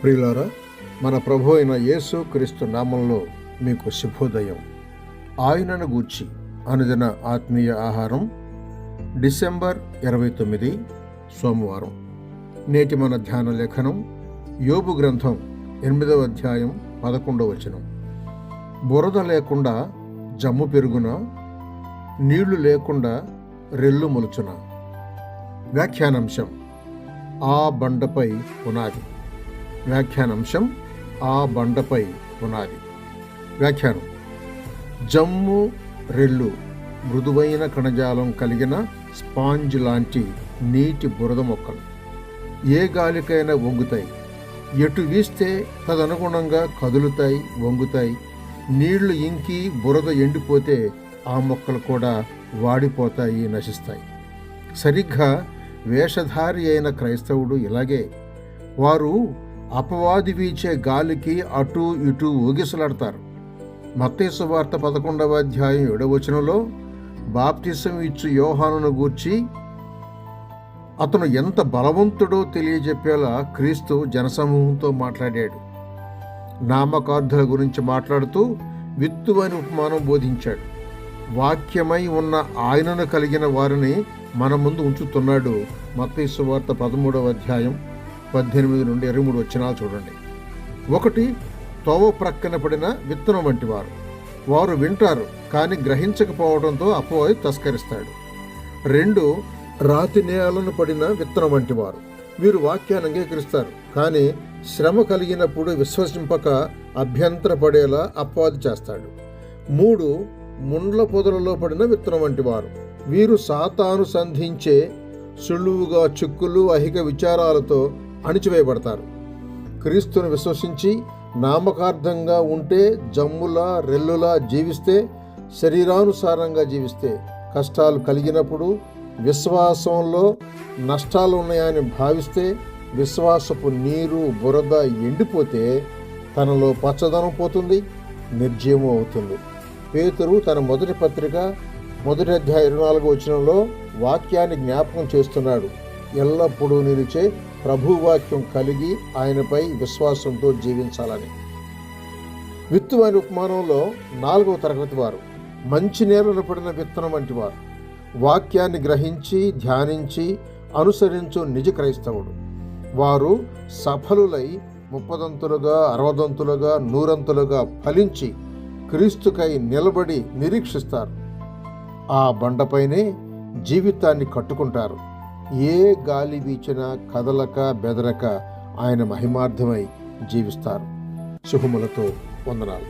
ప్రియులారా, మన ప్రభు అయిన యేసు క్రీస్తు నామంలో మీకు శుభోదయం. ఆయనను గూర్చి అనుదిన ఆత్మీయ ఆహారం డిసెంబర్ 29 సోమవారం. నేటి మన ధ్యాన లేఖనం యోబు గ్రంథం 8వ అధ్యాయం 11వ వచనం. బురద లేకుండా జమ్ము పెరుగున, నీళ్లు లేకుండా రెల్లు మొలుచున. వ్యాఖ్యానాంశం ఆ బండపై పునాది. వ్యాఖ్యానాంశం ఆ బండపై పునాది. వ్యాఖ్యానం: జమ్ము, రెల్లు మృదువైన కణజాలం కలిగిన స్పాంజ్ లాంటి నీటి బురద మొక్కలు. ఏ గాలికైనా వంగుతాయి, ఎటు వీస్తే తదనుగుణంగా కదులుతాయి, వంగుతాయి. నీళ్లు ఇంకి బురద ఎండిపోతే ఆ మొక్కలు కూడా వాడిపోతాయి, నశిస్తాయి. సరిగ్గా వేషధారి అయిన క్రైస్తవుడు ఇలాగే. వారు అపవాది వీచే గాలికి అటూ ఇటూ ఊగిసలాడతారు. మత్తయి సువార్త 11వ అధ్యాయం 7వ వచనంలో బాప్తిసం ఇచ్చు యోహానును గూర్చి అతను ఎంత బలవంతుడో తెలియజెప్పేలా క్రీస్తు జనసమూహంతో మాట్లాడాడు. నామకార్థుల గురించి మాట్లాడుతూ విత్తు అని ఉపమానం బోధించాడు. వాక్యమై ఉన్న ఆయనను కలిగిన వారిని మన ముందు ఉంచుతున్నాడు. మత్తయి సువార్త 13వ అధ్యాయం 18 నుండి 23 వచనాలు చూడండి. 1, తోవ ప్రక్కన పడిన విత్తనం వంటి వారు. వారు వింటారు, కానీ గ్రహించకపోవడంతో అపవాది తస్కరిస్తాడు. 2, రాతి నేలను పడిన విత్తనం వంటి వారు. వీరు వాక్యాన్ని అంగీకరిస్తారు, కానీ శ్రమ కలిగినప్పుడు విశ్వసింపక అభ్యంతరపడేలా అపవాది చేస్తాడు. 3, ముండ్ల పొదలలో పడిన విత్తనం వంటి వారు. వీరు సాతాను సంధించే సులువుగా చిక్కులు, అహిక విచారాలతో అణిచివేయబడతారు. క్రీస్తును విశ్వసించి నామకార్థంగా ఉంటే, జమ్ములా రెల్లులా జీవిస్తే, శరీరానుసారంగా జీవిస్తే, కష్టాలు కలిగినప్పుడు విశ్వాసంలో నష్టాలు ఉన్నాయని భావిస్తే, విశ్వాసపు నీరు బురద ఎండిపోతే తనలో పచ్చదనం పోతుంది, నిర్జీవం అవుతుంది. పేతురు తన మొదటి పత్రిక 1వ అధ్యాయం 24వ వచనంలో వాక్యాన్ని జ్ఞాపకం చేస్తున్నాడు. ఎల్లప్పుడూ నిలిచే ప్రభువాక్యం కలిగి ఆయనపై విశ్వాసంతో జీవించాలని. విత్తు అనే ఉపమానంలో 4వ తరగతి వారు మంచి నేలను పడిన విత్తనం వంటి వారు. వాక్యాన్ని గ్రహించి, ధ్యానించి, అనుసరించు నిజ క్రైస్తవుడు. వారు సఫలులై 30దంతులుగా, 60దంతులుగా, 100ంతులుగా ఫలించి క్రీస్తుకై నిలబడి నిరీక్షిస్తారు. ఆ బండపైనే జీవితాన్ని కట్టుకుంటారు. ఏ గాలి వీచినా కదలక బెదరక ఆయన మహిమార్థమై జీవిస్తారు. శుభములతో వందనాలు.